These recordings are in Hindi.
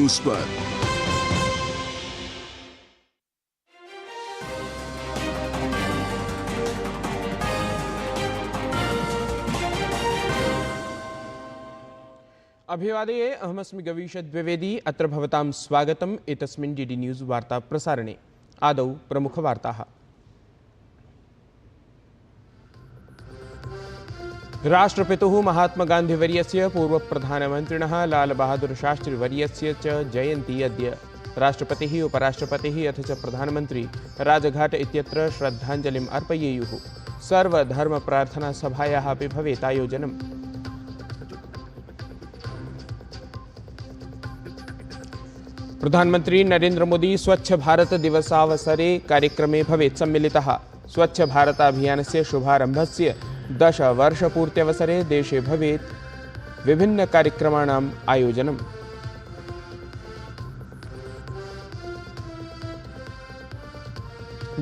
न्यूज पर। अभिवादये, अहमस्मि गवीश द्विवेदी। अत्र भवतां स्वागतम् एतस्मिन् डीडी न्यूज़ वार्ता प्रसारणे। आदौ प्रमुखवार्ताः। राष्ट्रपितुः महात्मा गान्धीवर्यस्य पूर्वप्रधानमन्त्रिणः लाल बहादुर शास्त्रीवर्यस्य च जयन्ती अद्य। राष्ट्रपतिः, उपराष्ट्रपतिः अथ च प्रधानमन्त्री राजघाट इत्यत्र श्रद्धाञ्जलिम् अर्पयेयुः। सर्वधर्मप्रार्थनासभायाः अपि भवेत् आयोजनम्। प्रधानमंत्री नरेंद्र मोदी स्वच्छ भारत दिवसावसरे कार्यक्रमे भवेत् सम्मिलितः। स्वच्छ भारत अभियानस्य शुभारम्भस्य 10 वर्षपूर्त्यवसरे देशे भवेत् विभिन्न कार्यक्रमाणाम् आयोजनम्।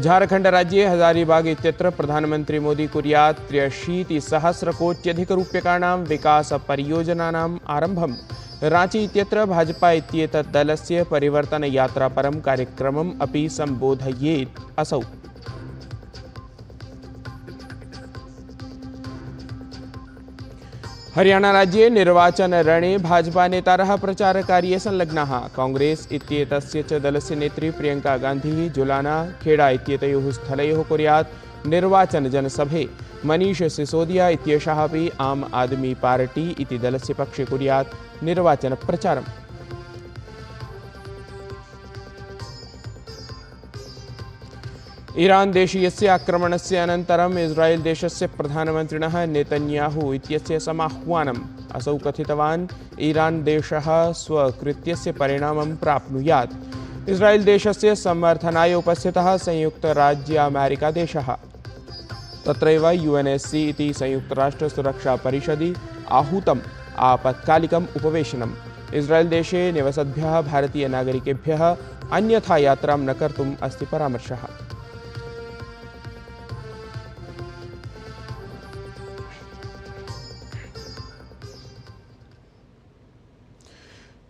झारखंड राज्ये हजारीबाग इत्यत्र प्रधानमंत्री मोदी कुर्यात् 83,000,कोट्यधिकरूप्यकाणां विकासपरियोजनानाम् आरम्भम्। रांची इत्यत्र भाजपा इत्येतत् दलस्य परिवर्तनयात्रापरं कार्यक्रमम् अपि सम्बोधयेत् असौ। हरियाणा राज्ये निर्वाचनरणे भाजपा नेतारः प्रचारकार्ये संलग्नाः। कांग्रेस इत्येतस्य च दलस्य नेत्री प्रियंका गान्धी जुलाना, खेड़ा इत्येतयोः स्थलयोः कुर्यात् निर्वाचनजनसभे। मनीष सिसोदिया इत्येषः अपि आम आदमी पार्टी इति दलस्य पक्षे कुर्यात् निर्वाचनप्रचारम्। ईरान देशीयस्य आक्रमणस्य अनन्तरम् इस्राएल देशस्य प्रधानमन्त्रिणः नेतन्याहू इत्यस्य समाह्वानम्। असौ कथितवान् ईरान देशः स्वकृत्यस्य परिणामं प्राप्नुयात्। इस्राएल देशस्य समर्थनाय उपस्थितः संयुक्तराज्यामेरिकादेशः। तत्रैव यूएनएससी इति संयुक्तराष्ट्रसुरक्षापरिषदि आहूतम् आपत्कालिकम् उपवेशनम्। इस्राएल देशे निवसद्भ्यः भारतीयनागरिकेभ्यः अन्यथा यात्रां न कर्तुम् अस्ति परामर्शः।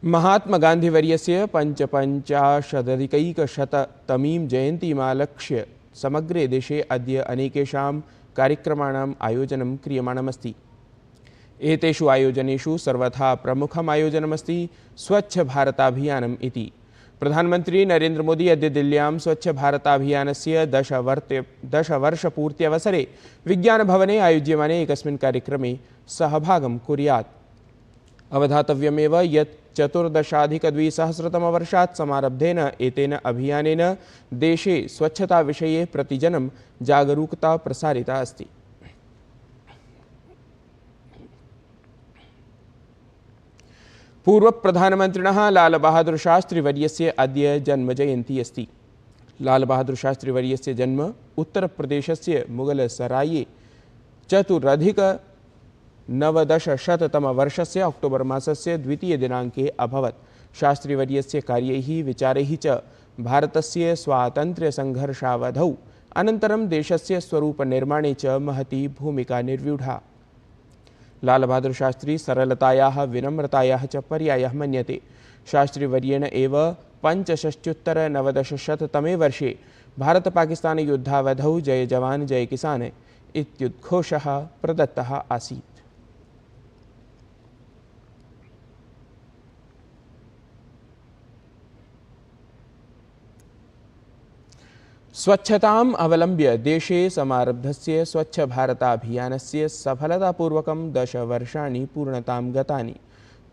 महात्मा गान्धीवर्यस्य 55-अधिकैकशततमीं जयन्तीमालक्ष्य समग्रे देशे अद्य अनेकेषां कार्यक्रमाणाम् आयोजनं क्रियमाणमस्ति। एतेषु आयोजनेषु सर्वथा प्रमुखम् आयोजनमस्ति स्वच्छ भारताभियानम् इति। प्रधानमन्त्री नरेंद्र मोदी अद्य दिल्ल्यां स्वच्छ भारताभियानस्य 10 वर्षपूर्त्यवसरे विज्ञानभवने आयोज्यमाने एकस्मिन् कार्यक्रमे सहभागं कुर्यात्। अवधातव्यमेव यत् 14-अधिक-2000तमवर्षात् समारब्धेन एतेन अभियानेन देशे स्वच्छताविषये प्रतिजनं जागरूकता प्रसारिता अस्ति। पूर्वप्रधानमन्त्रिणः लाल बहादुर शास्त्रीवर्यस्य अद्य जन्मजयन्ती अस्ति। लाल बहादुर शास्त्रीवर्यस्य जन्म उत्तरप्रदेशस्य मुगलसराये 1419-शततमवर्षस्य अक्टोबर् मासस्य 2 दिनाङ्के अभवत्। शास्त्रीवर्यस्य कार्यैः विचारैः च भारतस्य स्वातन्त्र्यसङ्घर्षावधौ अनन्तरं देशस्य स्वरूपनिर्माणे च महती भूमिका निर्व्यूढा। लाल बहादुर शास्त्री सरलतायाः, विनम्रतायाः च पर्यायः मन्यते। शास्त्रीवर्येण एव 65-उत्तर-90-शततमे वर्षे भारत-पाकिस्तान-युद्धावधौ जय जवान जय किसान इत्युद्घोषः प्रदत्तः आसीत्। स्वच्छताम् अवलम्ब्य देशे समारब्धस्य स्वच्छ भारताभियानस्य सफलतापूर्वकं 10 वर्षाणि पूर्णतां गतानि।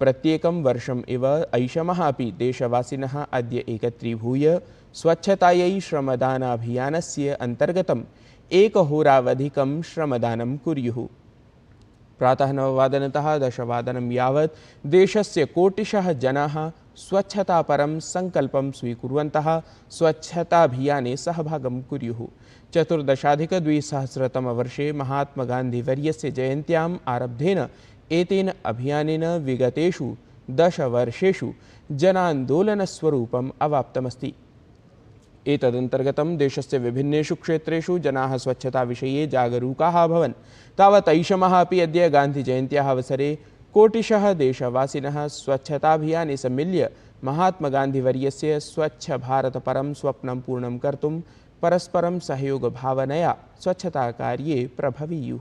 प्रत्येकं वर्षम् इव ऐषमः अपि देशवासिनः अद्य एकत्रीभूय स्वच्छतायै श्रमदानाभियानस्य अन्तर्गतं 1 होरावधिकं श्रमदानं कुर्युः। प्रातः 9 वादनतः 10 वादनं यावत् देशस्य कोटिशः जनाः स्वच्छतापरं संकल्पं स्वीकुर्वन्तः स्वच्छताभियाने सहभागं कुर्युः। 14-अधिक-2000तमवर्षे महात्मा गान्धीवर्यस्य जयन्त्याम् आरब्धेन एतेन अभियानेन विगतेषु 10 वर्षेषु जनान्दोलनस्वरूपम् अवाप्तमस्ति। एतदन्तर्गतं देशस्य विभिन्नेषु क्षेत्रेषु जनाः स्वच्छताविषये जागरूकाः अभवन्। तावत् ऐषमः अपि अद्य गान्धीजयन्त्याः अवसरे कोटिशः देशवासिनः स्वच्छताभियाने सम्मिल्य महात्मा गान्धीवर्यस्य स्वच्छ भारत परं स्वप्नं पूर्णं कर्तुं परस्परं सहयोगभावनया स्वच्छताकार्ये प्रभवेयुः।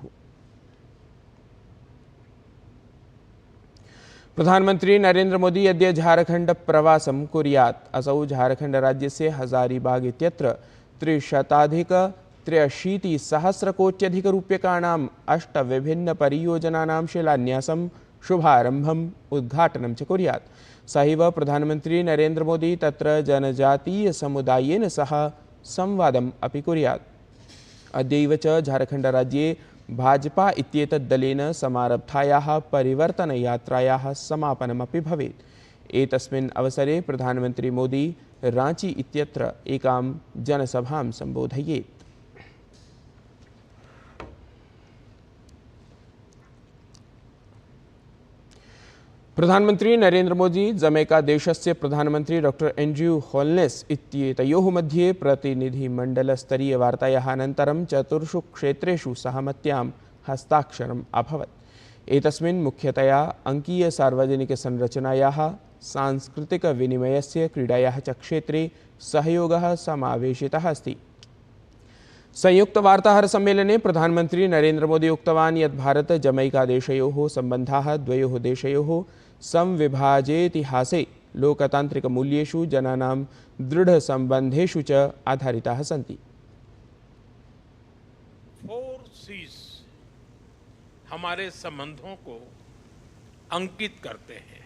प्रधानमंत्री नरेंद्र मोदी अद्य झारखंड प्रवासं कुर्यात्। असौ झारखंड राज्यस्य हजारीबाग इत्यत्र 383,000,000,000 अष्ट विभिन्न परियोजनानां शिलान्यासं शुभारंभम् उद्घाटनं च कुर्यात्। सहैव प्रधानमंत्री नरेंद्र मोदी तत्र जनजातीय समुदायेन सह संवादम् अपि कुर्यात्। अद्यैव च झारखंड राज्ये भाजपा इत्येतत् दलेन समारब्धायाः परिवर्तनयात्रायाः समापनमपि भवेत्। एतस्मिन् अवसरे प्रधानमंत्री मोदी रांची इत्यत्र एकां जनसभां सम्बोधयेत्। प्रधानमंत्री नरेंद्र मोदी जमैका देशस्य प्रधानमंत्री डॉक्टर एंड्रयू होल्नेस इत्येतयोः मध्ये प्रतिनिधिमण्डलस्तरीय वार्तायाः अनन्तरं चतुर्षु क्षेत्रेषु सहमत्यां हस्ताक्षरम् अभवत्। एतस्मिन् मुख्यतया अंकीय सार्वजनिकसंरचनायाः, सांस्कृतिकविनिमयस्य, क्रीडायाः च क्षेत्रे सहयोगः समावेशितः अस्ति। संयुक्तवार्ताहरसम्मेलने प्रधानमंत्री नरेंद्र मोदी उक्तवान् यत् भारत जमैका देशयोः सम्बन्धाः द्वयोः देशयोः संविभाजेतिहासे लोकतान्त्रिकमूल्येषु, जनानां दृढसम्बन्धेषु च आधारिताः सन्ति। 4 C's हमारे संबंधों को अंकित करते हैं: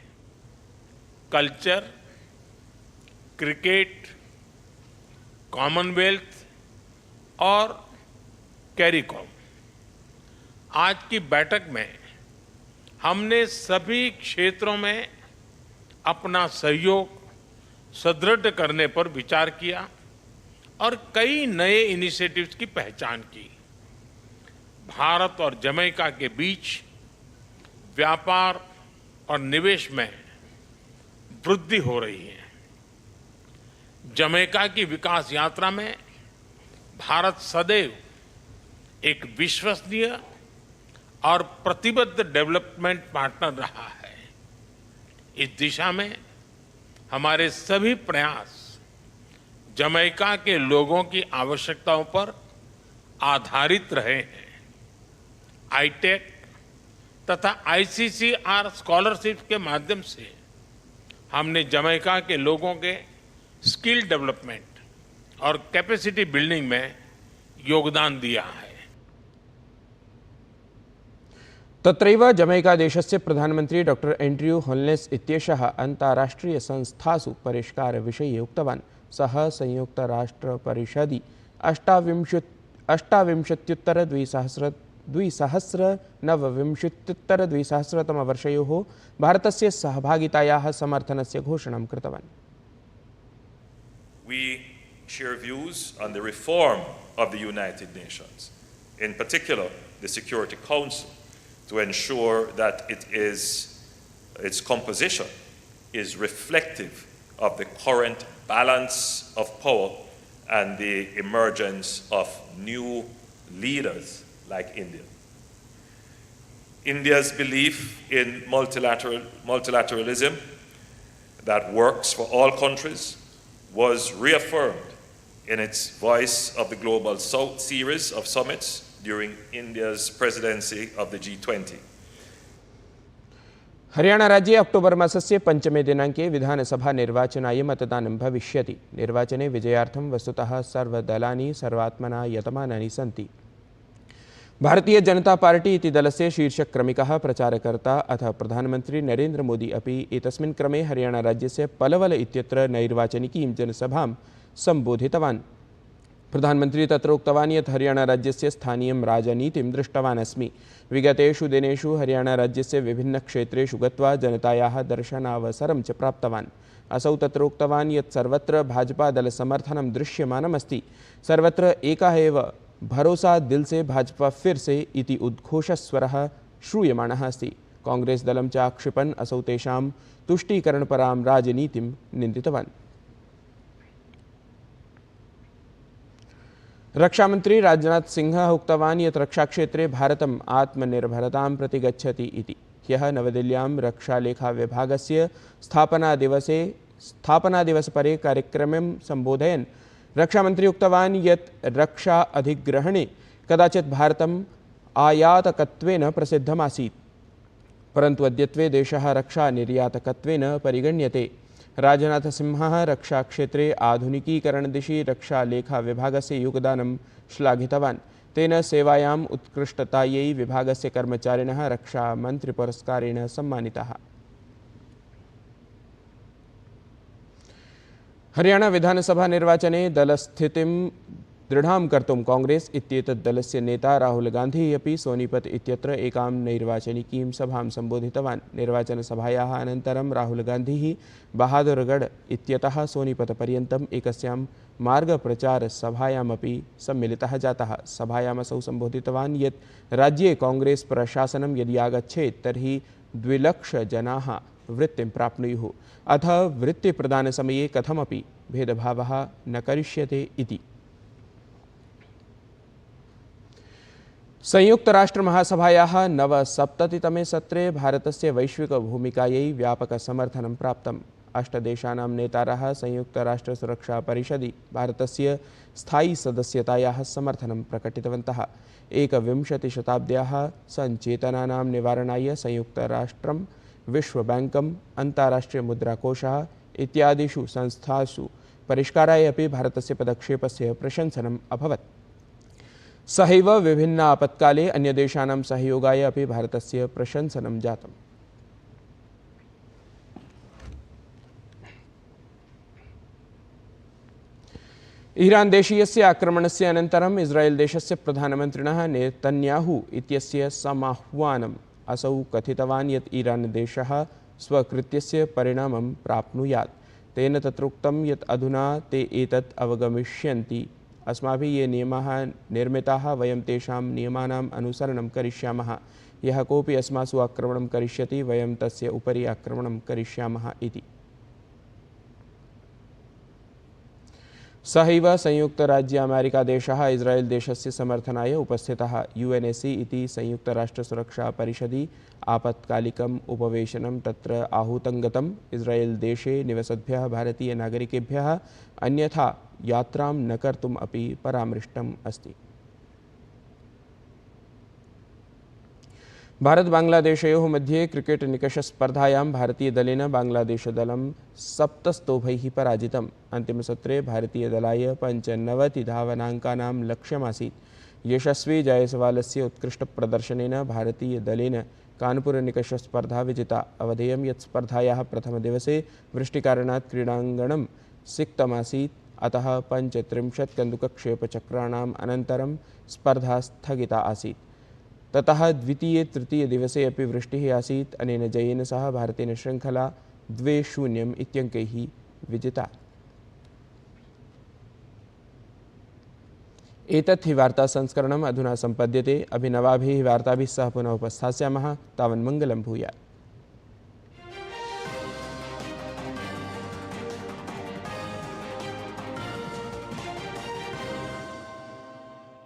कल्चर, क्रिकेट, कॉमनवेल्थ और कैरिकॉम। आज की बैठक में हमने सभी क्षेत्रों में अपना सहयोग सुदृढ़ करने पर विचार किया और कई नए इनिशिएटिव्स की पहचान की। भारत और जमैका के बीच व्यापार और निवेश में वृद्धि हो रही है। जमैका की विकास यात्रा में भारत सदैव एक विश्वसनीय और प्रतिबद्ध डेवलपमेंट पार्टनर रहा है। इस दिशा में हमारे सभी प्रयास जमैका के लोगों की आवश्यकताओं पर आधारित रहे हैं। आईटेक तथा आईसीसीआर स्कॉलरशिप के माध्यम से हमने जमैका के लोगों के स्किल डेवलपमेंट और कैपेसिटी बिल्डिंग में योगदान दिया है। तत्रैव जमैका देशस्य प्रधानमंत्री डॉक्टर एंड्रयू होल्नेस इत्येषः अन्ताराष्ट्रीय संस्थासु परिष्कारविषये उक्तवान्। सः संयुक्तराष्ट्रपरिषदि 28-2029-2020तमवर्षयोः भारतस्य सहभागितायाः समर्थनस्य घोषणां कृतवान्। We share views on the reform of the United Nations, in particular the Security Council, to ensure that its composition is reflective of the current balance of power and the emergence of new leaders like India. India's belief in multilateralism that works for all countries was reaffirmed in its Voice of the Global South series of summits during India's presidency of the G20. Haryana राज्ये अक्टोबर मासस्य 5मे दिनाङ्के विधानसभा निर्वाचनाय मतदानं भविष्यति। निर्वाचने विजयार्थं वस्तुतः सर्वदलानि सर्वात्मना यतमानानि सन्ति। भारतीय जनता पार्टी इति दलस्य शीर्षक्रमिकः प्रचारकर्ता अथ प्रधानमंत्री नरेंद्र मोदी अपि एतस्मिन् क्रमे हरियाणा राज्यस्य पलवल इत्यत्र नैर्वाचनिकीं जनसभां सम्बोधितवान्। प्रधानमंत्री तत्र उक्तवान् यत् हरियाणा राज्यस्य स्थानीयं राजनीतिं दृष्टवान् अस्मि। विगतेषु दिनेषु हरियाणा राज्यस्य विभिन्नक्षेत्रेषु गत्वा जनतायाः दर्शनावसरं च प्राप्तवान्। असौ तत्र उक्तवान् यत् सर्वत्र भाजपादलसमर्थनं दृश्यमानमस्ति। सर्वत्र एकः एव भरोसा दिल से भाजपा फिर से इति उद्घोषस्वरः श्रूयमाणः अस्ति। कांग्रेस दलं च आक्षिपन् असौ तेषां तुष्टीकरणपरां राजनीतिं निन्दितवान्। रक्षामंत्री राजनाथ सिंहः उक्तवान् यत् रक्षाक्षेत्रे भारतम् आत्मनिर्भरतां प्रति गच्छति इति। ह्यः नवदिल्ल्यां रक्षालेखाविभागस्य स्थापनादिवसे स्थापनादिवसपरे कार्यक्रमं सम्बोधयन् रक्षामन्त्री उक्तवान् यत् रक्षा अधिग्रहणे कदाचित् भारतम् आयातकत्वेन प्रसिद्धमासीत्, परन्तु अद्यत्वे देशः रक्षा निर्यातकत्वेन परिगण्यते। राजनाथसिंहः रक्षाक्षेत्रे आधुनिकीकरणदिशि रक्षालेखाविभागस्य योगदानं श्लाघितवान्। तेन सेवायाम् उत्कृष्टतायै विभागस्य कर्मचारिणः रक्षामन्त्रिपुरस्कारेण सम्मानिताः। हरियाणा विधानसभा निर्वाचने दलस्थितिं दृढां कर्तुं कांग्रेस इत्येतत् दलस्य नेता राहुल गान्धी अपि सोनीपत इत्यत्र एकां नैर्वाचनिकीं सभां सम्बोधितवान्। निर्वाचनसभायाः अनन्तरं राहुल गान्धी बहादुरगढ़ इत्यतः सोनीपतपर्यन्तम् एकस्यां मार्गप्रचारसभायामपि सम्मिलितः जातः। सभायामसौ सम्बोधितवान् यत् राज्ये कांग्रेस प्रशासनं यदि आगच्छेत् तर्हि 2 लाखजनाः वृत्तिं प्राप्नुयुः, अथ वृत्तिप्रदानसमये कथमपि भेदभावः न करिष्यते इति। संयुक्तराष्ट्रमहासभायाः 79तमे सत्रे भारतस्य वैश्विकभूमिकायै व्यापकसमर्थनं प्राप्तम्। 8 देशानां नेतारः संयुक्तराष्ट्रसुरक्षापरिषदि भारतस्य स्थायीसदस्यतायाः समर्थनं प्रकटितवन्तः। 21शताब्द्याः सञ्चेतनानां निवारणाय संयुक्तराष्ट्रं, विश्वबैङ्कम्, अन्ताराष्ट्रियमुद्राकोषः इत्यादिषु संस्थासु परिष्काराय अपि भारतस्य पदक्षेपस्य प्रशंसनम् अभवत्। सहैव विभिन्न आपत्काले अन्यदेशानां सहयोगाय अपि भारतस्य प्रशंसनं जातम्। ईरान देशीयस्य आक्रमणस्य अनन्तरम् इस्रायेल देशस्य प्रधानमन्त्रिणः नेतन्याहू इत्यस्य समाह्वानम् असौ कथितवान् यत् ईरान देशः स्वकृत्यस्य परिणामं प्राप्नुयात्। तेन तत्रोक्तं यत् अधुना ते एतत् अवगमिष्यन्ति। अस्माभिः ये नियमाः निर्मिताः वयं तेषां नियमानाम् अनुसरणं करिष्यामः। यः कोऽपि अस्मासु आक्रमणं करिष्यति वयं तस्य उपरि आक्रमणं करिष्यामः इति। सहैव संयुक्तराज्यामेरिकादेशः इस्रायेल देशस्य समर्थनाय उपस्थितः। UNSC इति संयुक्तराष्ट्रसुरक्षापरिषदि आपत्कालिकम् उपवेशनं तत्र आहूतं गतम्। इस्रायेल देशे निवसद्भ्यः भारतीयनागरिकेभ्यः अन्यथा यात्रां न कर्तुम् अपि परामृष्टम् अस्ति। भारत-बाङ्ग्लादेशयोः मध्ये क्रिकेट निकषस्पर्धायां भारतीयदलेन बाङ्ग्लादेशदलं 7 स्तोभैः पराजितम्। अन्तिमसत्रे भारतीयदलाय 95 धावनाङ्कानां लक्ष्यमासीत्। यशस्वी जायसवालस्य उत्कृष्टप्रदर्शनेन भारतीयदलेन कानपुरनिकषस्पर्धा विजिता। अवधेयं यत् स्पर्धायाः प्रथमदिवसे वृष्टिकारणात् क्रीडाङ्गणं सिक्तमासीत्, अतः 35 कन्दुकक्षेपचक्राणाम् अनन्तरं स्पर्धा स्थगिता आसीत्। ततः द्वितीये-तृतीयदिवसे अपि वृष्टिः आसीत्। अनेन जयेन सह भारतेन शृङ्खला 2-0 इत्यङ्कैः विजिता। एतत् हि वार्तासंस्करणम् अधुना सम्पद्यते। अभिनवाभिः वार्ताभिः सह पुनः उपस्थास्यामः। तावन्मङ्गलं भूयात्।